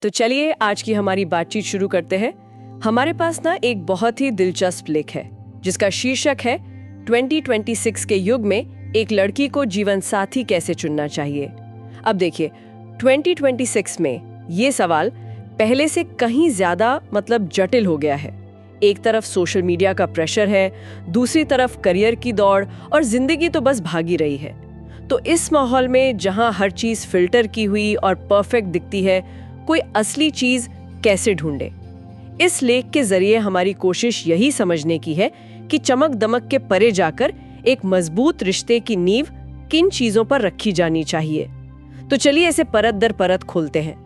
तो चलिए आज की हमारी बातचीत शुरू करते हैं। हमारे पास ना एक बहुत ही दिलचस्प लेख है जिसका शीर्षक है 2026 के युग में एक लड़की को जीवन साथी कैसे चुनना चाहिए। अब देखिए 2026 में ये सवाल पहले से कहीं ज्यादा जटिल हो गया है। एक तरफ सोशल मीडिया का प्रेशर है, दूसरी तरफ करियर की दौड़ और जिंदगी तो बस भागी रही है। तो इस माहौल में जहां हर चीज फिल्टर की हुई और परफेक्ट दिखती है, कोई असली चीज कैसे ढूंढे। इस लेख के जरिए हमारी कोशिश यही समझने की है कि चमक दमक के परे जाकर एक मजबूत रिश्ते की नींव किन चीजों पर रखी जानी चाहिए। तो चलिए इसे परत दर परत खोलते हैं।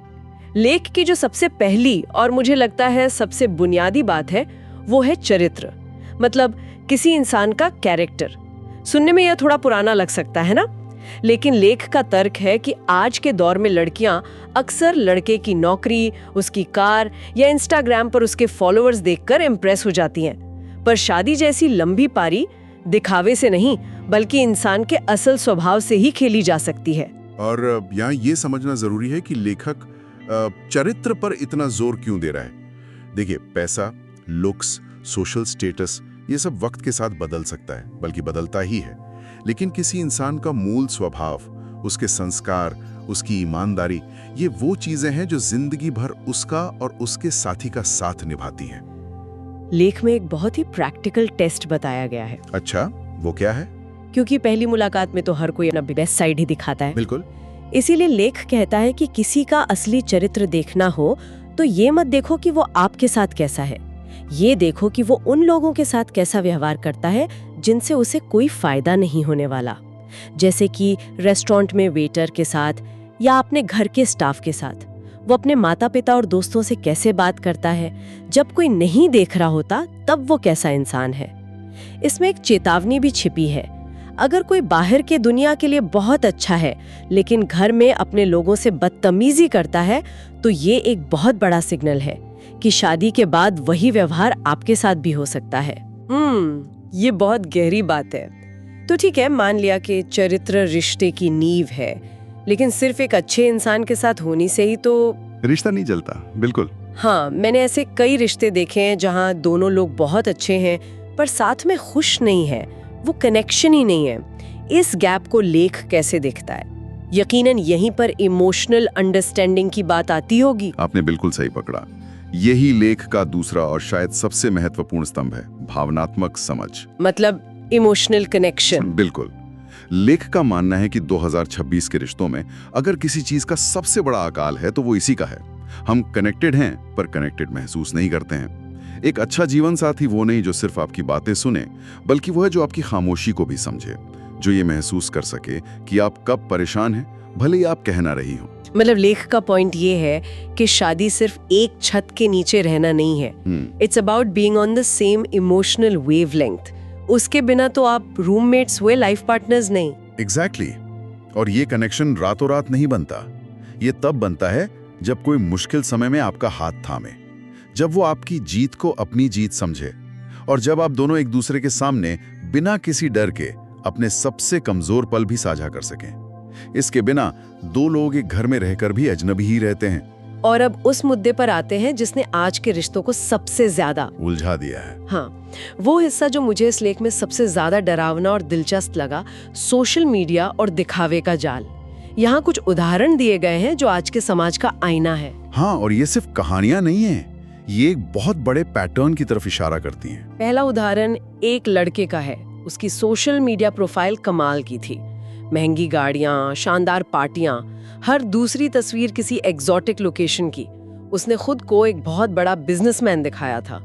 लेख की जो सबसे पहली और मुझे लगता है सबसे बुनियादी बात है वो है चरित्र, किसी इंसान का कैरेक्टर। सुनने में यह थोड़ा पुराना लग सकता है ना, लेकिन लेख का तर्क है कि आज के दौर में लड़कियां अक्सर लड़के की नौकरी, उसकी कार या इंस्टाग्राम पर उसके फॉलोअर्स देखकर इम्प्रेस हो जाती हैं। पर शादी जैसी लंबी पारी दिखावे से नहीं बल्कि इंसान के असल स्वभाव से ही खेली जा सकती है। और यहाँ ये समझना जरूरी है कि लेखक चरित्र पर इतना जोर क्यों दे रहा है। देखिए, पैसा, लुक्स, सोशल स्टेटस ये सब वक्त के साथ बदल सकता है, बल्कि बदलता ही है। लेकिन किसी इंसान का मूल स्वभाव, उसके संस्कार, उसकी ईमानदारी, ये वो चीजें हैं जो जिंदगी भर उसका और उसके साथी का साथ निभाती हैं। लेख में एक बहुत ही प्रैक्टिकल टेस्ट बताया गया है। अच्छा, वो क्या है? क्योंकि पहली मुलाकात में तो हर कोई अपना बेस्ट साइड ही दिखाता है। बिल्कुल। इसीलिए लेख कहता है कि किसी का असली चरित्र देखना हो तो ये मत देखो कि वो आपके साथ कैसा है, ये देखो कि वो उन लोगों के साथ कैसा व्यवहार करता है जिनसे उसे कोई फायदा नहीं होने वाला। जैसे कि रेस्टोरेंट में वेटर के साथ या अपने घर के स्टाफ के साथ। वो अपने माता पिता और दोस्तों से कैसे बात करता है, जब कोई नहीं देख रहा होता तब वो कैसा इंसान है। इसमें एक चेतावनी भी छिपी है। अगर कोई बाहर के दुनिया के लिए बहुत अच्छा है लेकिन घर में अपने लोगों से बदतमीजी करता है, तो ये एक बहुत बड़ा सिग्नल है कि शादी के बाद वही व्यवहार आपके साथ भी हो सकता है। ये बहुत गहरी बात है। तो ठीक है, मान लिया कि चरित्र रिश्ते की नींव है, लेकिन सिर्फ एक अच्छे इंसान के साथ होने से ही तो रिश्ता नहीं चलता। बिल्कुल। हाँ, मैंने ऐसे कई रिश्ते देखे हैं जहाँ दोनों लोग बहुत अच्छे हैं पर साथ में खुश नहीं है, वो कनेक्शन ही नहीं है। इस गैप को लेख कैसे देखता है? यकीनन यहीं पर इमोशनल अंडरस्टैंडिंग की बात आती होगी। आपने बिल्कुल सही पकड़ा। यही लेख का दूसरा और शायद सबसे महत्वपूर्ण स्तंभ है, भावनात्मक समझ, इमोशनल कनेक्शन। बिल्कुल। लेख का मानना है कि 2026 के रिश्तों में अगर किसी चीज का सबसे बड़ा अकाल है तो वो इसी का है। हम कनेक्टेड हैं पर कनेक्टेड महसूस नहीं करते हैं। एक अच्छा जीवन साथी वो नहीं जो सिर्फ आपकी बातें सुने, बल्कि वो है जो आपकी खामोशी को भी समझे, जो ये महसूस कर सके कि आप कब परेशान हैं, भले ही आप कह ना रही हो। लेख का पॉइंट ये है कि शादी सिर्फ एक छत के नीचे रहना नहीं है। It's about being on the same emotional wavelength. उसके बिना तो आप रूममेट्स हुए, लाइफ पार्टनर्स नहीं। एग्जैक्टली। और ये कनेक्शन रातों रात नहीं बनता। ये तब बनता है जब कोई मुश्किल समय में आपका हाथ थामे, जब वो आपकी जीत को अपनी जीत समझे, और जब आप दोनों एक दूसरे के सामने बिना किसी डर के अपने सबसे कमजोर पल भी साझा कर सकें। इसके बिना दो लोग एक घर में रहकर भी अजनबी ही रहते हैं। और अब उस मुद्दे पर आते हैं जिसने आज के रिश्तों को सबसे ज्यादा उलझा दिया है। हाँ, वो हिस्सा जो मुझे इस लेख में सबसे ज्यादा डरावना और दिलचस्प लगा, सोशल मीडिया और दिखावे का जाल। यहाँ कुछ उदाहरण दिए गए हैं जो आज के समाज का आईना है। हाँ, और ये सिर्फ कहानियां नहीं है, ये एक बहुत बड़े पैटर्न की तरफ इशारा करती हैं। पहला उदाहरण एक लड़के का है। उसकी सोशल मीडिया प्रोफाइल कमाल की थी। महंगी गाड़ियां, शानदार पार्टियां, हर दूसरी तस्वीर किसी एग्जॉटिक लोकेशन की। उसने खुद को एक बहुत बड़ा बिजनेसमैन दिखाया था।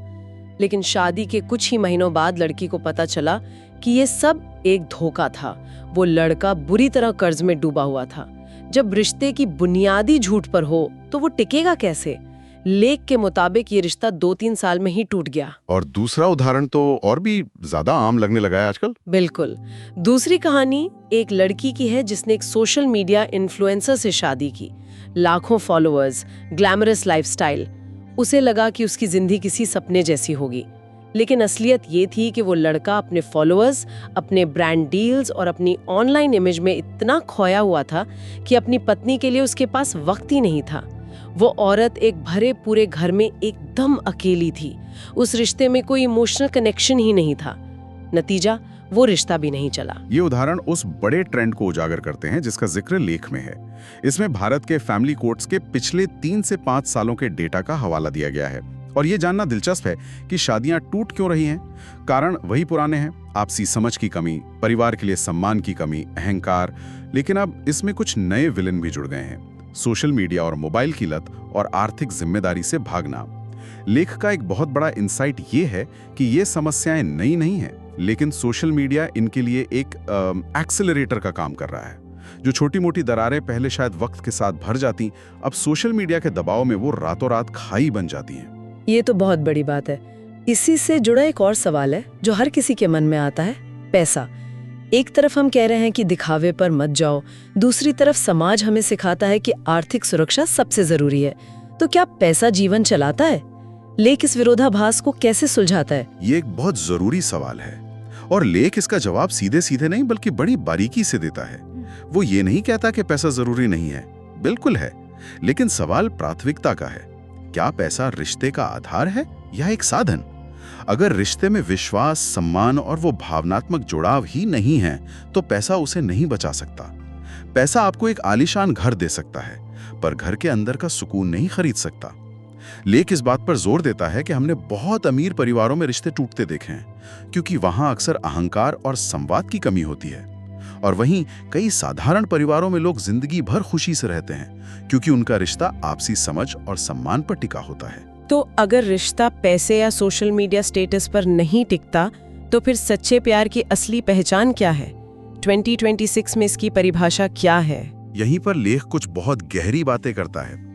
लेकिन शादी के कुछ ही महीनों बाद लड़की को पता चला कि ये सब एक धोखा था। वो लड़का बुरी तरह कर्ज में डूबा हुआ था। जब रिश्ते की बुनियादी झूठ पर हो तो वो टिकेगा कैसे? लेख के मुताबिक ये रिश्ता 2-3 साल में ही टूट गया। और दूसरा उदाहरण तो और भी ज्यादा आम लगने लगा है आजकल। बिल्कुल। दूसरी कहानी एक लड़की की है जिसने एक सोशल मीडिया इन्फ्लुएंसर से शादी की। लाखों फॉलोअर्स, ग्लैमरस लाइफस्टाइल। उसे लगा कि उसकी जिंदगी किसी सपने जैसी होगी, लेकिन असलियत ये थी कि वो लड़का अपने फॉलोअर्स, अपने ब्रांड डील्स और अपनी ऑनलाइन इमेज में इतना खोया हुआ था कि अपनी पत्नी के लिए उसके पास वक्त ही नहीं था। वो औरत एक भरे पूरे घर में एकदम अकेली थी। उस रिश्ते में कोई इमोशनल कनेक्शन ही नहीं था। नतीजा, वो रिश्ता भी नहीं चला। ये उदाहरण उस बड़े ट्रेंड को उजागर करते हैं जिसका जिक्र लेख में है। इसमें भारत के फैमिली कोर्ट्स के पिछले 3 से 5 सालों के डेटा का हवाला दिया गया है। और ये जानना दिलचस्प है कि शादियां टूट क्यों रही हैं। कारण वही पुराने हैं, आपसी समझ की कमी, परिवार के लिए सम्मान की कमी, अहंकार। लेकिन अब इसमें कुछ नए विलेन भी जुड़ गए हैं, सोशल मीडिया और मोबाइल की लत और आर्थिक जिम्मेदारी से भागना। लेख का एक बहुत बड़ा इंसाइट ये है कि ये समस्याएं नई नहीं हैं, लेकिन सोशल मीडिया इनके लिए एक एक्सेलरेटर का काम कर रहा है। जो छोटी मोटी दरारें पहले शायद वक्त के साथ भर जाती, अब सोशल मीडिया के दबाव में वो रातों रात खाई बन जाती हैं। ये तो बहुत बड़ी बात है। इसी से जुड़ा एक और सवाल है जो हर किसी के मन में आता है, पैसा। एक तरफ हम कह रहे हैं कि दिखावे पर मत जाओ, दूसरी तरफ समाज हमें सिखाता है कि आर्थिक सुरक्षा सबसे जरूरी है। तो क्या पैसा जीवन चलाता है? लेख इस विरोधाभास को कैसे सुलझाता है? ये एक बहुत जरूरी सवाल है और लेख इसका जवाब सीधे सीधे नहीं बल्कि बड़ी बारीकी से देता है। वो ये नहीं कहता कि पैसा जरूरी नहीं है, बिल्कुल है, लेकिन सवाल प्राथमिकता का है। क्या पैसा रिश्ते का आधार है या एक साधन? अगर रिश्ते में विश्वास, सम्मान और वो भावनात्मक जुड़ाव ही नहीं है तो पैसा उसे नहीं बचा सकता। पैसा आपको एक आलीशान घर दे सकता है, पर घर के अंदर का सुकून नहीं खरीद सकता। लेख इस बात पर जोर देता है कि हमने बहुत अमीर परिवारों में रिश्ते टूटते देखे हैं, क्योंकि वहां अक्सर अहंकार और संवाद की कमी होती है। और वहीं कई साधारण परिवारों में लोग जिंदगी भर खुशी से रहते हैं, क्योंकि उनका रिश्ता आपसी समझ और सम्मान पर टिका होता है। तो अगर रिश्ता पैसे या सोशल मीडिया स्टेटस पर नहीं टिकता, तो फिर सच्चे प्यार की असली पहचान क्या है? 2026 में इसकी परिभाषा क्या है? यहीं पर लेख कुछ बहुत गहरी बातें करता है।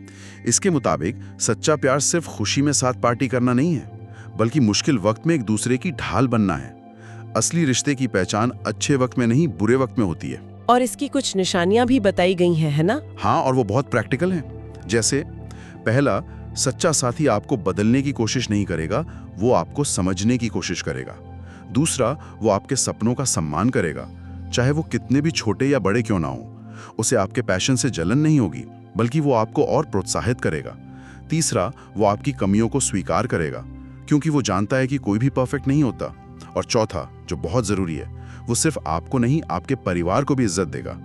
इसके मुताबिक सच्चा प्यार सिर्फ खुशी में साथ पार्टी करना नहीं है, बल्कि मुश्किल वक्त में एक दूसरे की ढाल बनना है। असली रिश्ते की पहचान अच्छे वक्त में नहीं, बुरे वक्त में होती है। और इसकी कुछ निशानियां भी बताई गई हैं, है ना? हाँ, और वो बहुत प्रैक्टिकल हैं। जैसे पहला, सच्चा साथी आपको बदलने की कोशिश नहीं करेगा, वो आपको समझने की कोशिश करेगा। दूसरा, वो आपके सपनों का सम्मान करेगा, चाहे वो कितने भी छोटे या बड़े क्यों ना हो। उसे आपके पैशन से जलन नहीं होगी, बल्कि वो आपको और प्रोत्साहित करेगा। तीसरा, वो आपकी कमियों को स्वीकार करेगा, क्योंकि वो जानता है कि कोई भी परफेक्ट नहीं होता। और चौथा, जो बहुत जरूरी है, वो सिर्फ आपको नहीं, आपके परिवार को भी इज्जत देगा।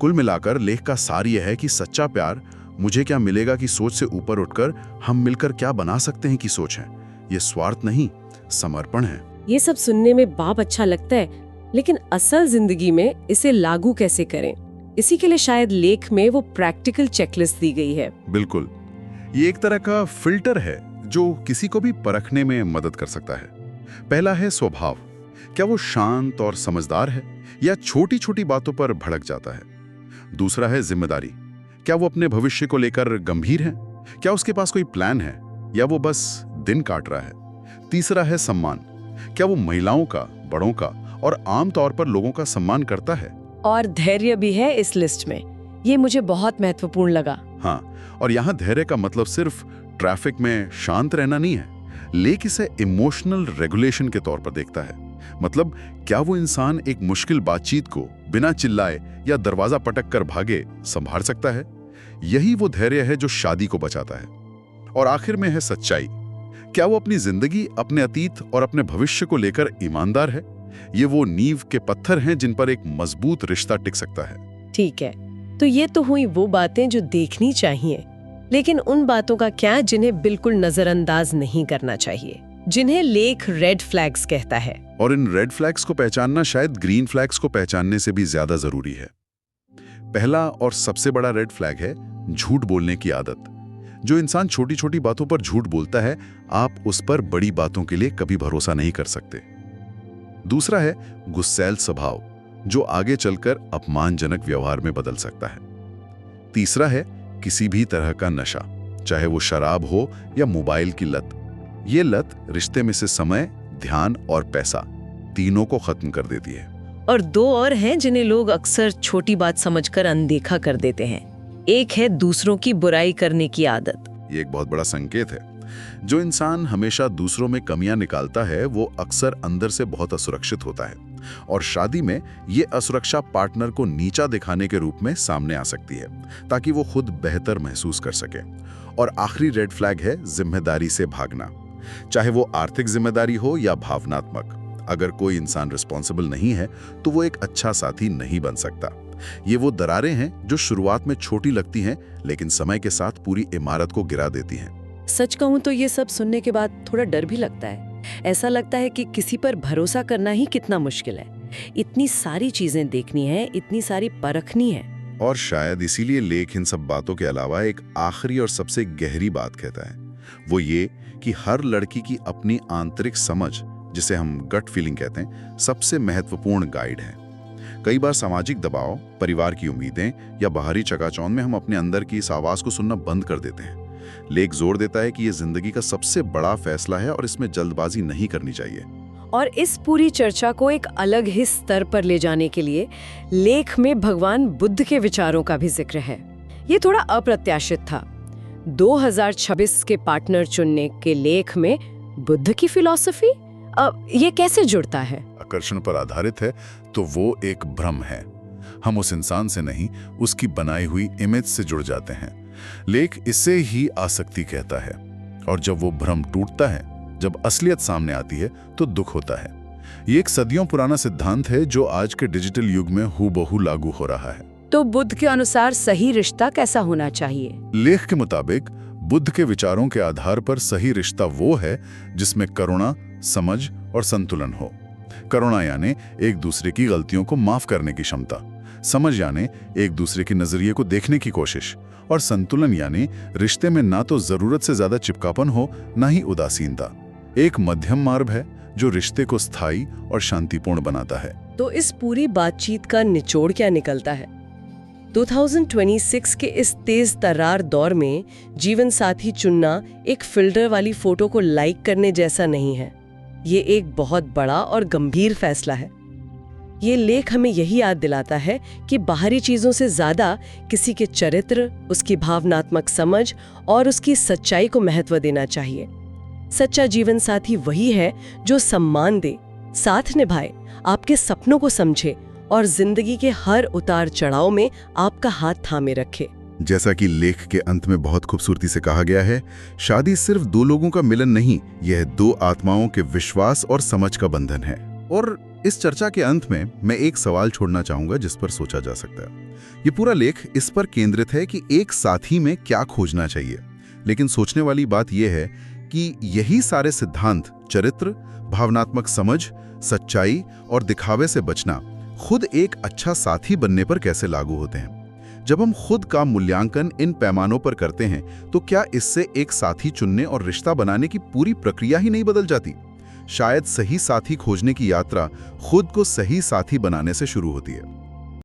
कुल मिलाकर लेख का सार यह है कि सच्चा प्यार मुझे क्या मिलेगा की सोच से ऊपर उठकर हम मिलकर क्या बना सकते हैं की सोच है। ये स्वार्थ नहीं, समर्पण है। ये सब सुनने में बाप अच्छा लगता है, लेकिन असल जिंदगी में इसे लागू कैसे करें? इसी के लिए शायद लेख में वो प्रैक्टिकल चेकलिस्ट दी गई है। बिल्कुल, ये एक तरह का फिल्टर है जो किसी को भी परखने में मदद कर सकता है। पहला है स्वभाव। क्या वो शांत और समझदार है या छोटी छोटी बातों पर भड़क जाता है? दूसरा है जिम्मेदारी। क्या वो अपने भविष्य को लेकर गंभीर है? क्या उसके पास कोई प्लान है या वो बस दिन काट रहा है? तीसरा है सम्मान। क्या वो महिलाओं का, बड़ों का और आम तौर पर लोगों का सम्मान करता है? और धैर्य भी है इस लिस्ट में। ये मुझे बहुत महत्वपूर्ण लगा। हाँ, और यहाँ धैर्य का मतलब सिर्फ ट्रैफिक में शांत रहना नहीं है, लेकिन इसे इमोशनल रेगुलेशन के तौर पर देखता है। मतलब क्या वो इंसान एक मुश्किल बातचीत को बिना चिल्लाए या दरवाजा पटक कर भागे संभाल सकता है? यही वो धैर्य है जो शादी को बचाता है। और आखिर में है सच्चाई। क्या वो अपनी जिंदगी, अपने अतीत और अपने भविष्य को लेकर ईमानदार है? ये वो नींव के पत्थर हैं जिन पर एक मजबूत रिश्ता टिक सकता है। ठीक है, तो ये तो हुई वो बातें जो देखनी चाहिए, लेकिन उन बातों का क्या जिन्हें बिल्कुल नजरअंदाज नहीं करना चाहिए, जिन्हें लेख रेड फ्लैग्स कहता है। और इन रेड फ्लैग्स को पहचानना शायद ग्रीन फ्लैग्स को पहचानने से भी ज्यादा जरूरी है। पहला और सबसे बड़ा रेड फ्लैग है झूठ बोलने की आदत। जो इंसान छोटी छोटी बातों पर झूठ बोलता है, आप उस पर बड़ी बातों के लिए कभी भरोसा नहीं कर सकते। दूसरा है गुस्सैल स्वभाव, जो आगे चलकर अपमानजनक व्यवहार में बदल सकता है। तीसरा है किसी भी तरह का नशा, चाहे वो शराब हो या मोबाइल की लत। ये लत रिश्ते में से समय, ध्यान और पैसा तीनों को खत्म कर देती है। और दो और हैं जिन्हें लोग अक्सर छोटी बात समझकर अनदेखा कर देते हैं। एक है दूसरों की बुराई करने की आदत। ये एक बहुत बड़ा संकेत है। जो इंसान हमेशा दूसरों में कमियां निकालता है वो अक्सर अंदर से बहुत असुरक्षित होता है, और शादी में ये असुरक्षा पार्टनर को नीचा दिखाने के रूप में सामने आ सकती है ताकि वो खुद बेहतर महसूस कर सके। और आखिरी रेड फ्लैग है जिम्मेदारी से भागना, चाहे वो आर्थिक जिम्मेदारी हो या भावनात्मक। अगर कोई इंसान रिस्पॉन्सिबल नहीं है तो वो एक अच्छा साथी नहीं बन सकता। ये वो दरारें हैं जो शुरुआत में छोटी लगती हैं लेकिन समय के साथ पूरी इमारत को गिरा देती हैं। सच कहूं तो ये सब सुनने के बाद थोड़ा डर भी लगता है। ऐसा लगता है कि किसी पर भरोसा करना ही कितना मुश्किल है। इतनी सारी चीजें देखनी है, इतनी सारी परखनी है। और शायद इसीलिए लेख इन सब बातों के अलावा एक आखिरी और सबसे गहरी बात कहता है, वो ये कि हर लड़की की अपनी आंतरिक समझ, जिसे हम गट फीलिंग कहते हैं, सबसे महत्वपूर्ण गाइड है। कई बार सामाजिक दबाव, परिवार की उम्मीदें या बाहरी चकाचौंध में हम अपने अंदर की इस आवाज को सुनना बंद कर देते हैं। लेख जोर देता है कि यह जिंदगी का सबसे बड़ा फैसला है और इसमें जल्दबाजी नहीं करनी चाहिए। और इस पूरी चर्चा को एक अलग ही स्तर पर ले जाने के लिए लेख में भगवान बुद्ध के विचारों का भी जिक्र है। ये थोड़ा अप्रत्याशित था। 2026 के पार्टनर चुनने के लेख में बुद्ध की फिलॉसफी, ये कैसे जुड़ता है? आकर्षण पर आधारित है तो वो एक भ्रम है। हम उस इंसान से नहीं, उसकी बनाई हुई इमेज से जुड़ जाते हैं। लेख इसे ही आसक्ति कहता है। और जब वो भ्रम टूटता है, जब असलियत सामने आती है, तो दुख होता है। ये एक सदियों पुराना सिद्धांत है जो आज के डिजिटल युग में हूबहू लागू हो रहा है। तो बुद्ध के अनुसार सही रिश्ता कैसा होना चाहिए? लेख के मुताबिक बुद्ध के विचारों के आधार पर सही रिश्ता वो है जिसमें करुणा, समझ और संतुलन हो। करुणा यानी एक दूसरे की गलतियों को माफ करने की क्षमता, समझ यानी एक दूसरे के नजरिए को देखने की कोशिश, और संतुलन यानी रिश्ते में ना तो जरूरत से ज्यादा चिपकापन हो, ना ही उदासीनता। एक मध्यम मार्ग है जो रिश्ते को स्थायी और शांतिपूर्ण बनाता है। तो इस पूरी बातचीत का निचोड़ क्या निकलता है? 2026 के इस तेज तर्रार दौर में जीवन साथी चुनना एक फिल्टर वाली फोटो को लाइक करने जैसा नहीं है। ये एक बहुत बड़ा और गंभीर फैसला है। ये लेख हमें यही याद दिलाता है कि बाहरी चीजों से ज्यादा किसी के चरित्र, उसकी भावनात्मक समझ और उसकी सच्चाई को महत्व देना चाहिए। सच्चा जीवन साथी वही है जो सम्मान दे, साथ निभाए, आपके सपनों को समझे और जिंदगी के हर उतार चढ़ाव में आपका हाथ थामे रखे। जैसा कि लेख के अंत में बहुत खूबसूरती से कहा गया है, शादी सिर्फ दो लोगों का मिलन नहीं, यह दो आत्माओं के विश्वास और समझ का बंधन है। और इस चर्चा के अंत में मैं एक सवाल छोड़ना चाहूंगा जिस पर सोचा जा सकता है। ये पूरा लेख इस पर केंद्रित है कि एक साथी में क्या खोजना चाहिए, लेकिन सोचने वाली बात यह है कि यही सारे सिद्धांत, चरित्र, भावनात्मक समझ, सच्चाई और दिखावे से बचना, खुद एक अच्छा साथी बनने पर कैसे लागू होते हैं। जब हम खुद का मूल्यांकन इन पैमानों पर करते हैं तो क्या इससे एक साथी चुनने और रिश्ता बनाने की पूरी प्रक्रिया ही नहीं बदल जाती? शायद सही साथी खोजने की यात्रा खुद को सही साथी बनाने से शुरू होती है।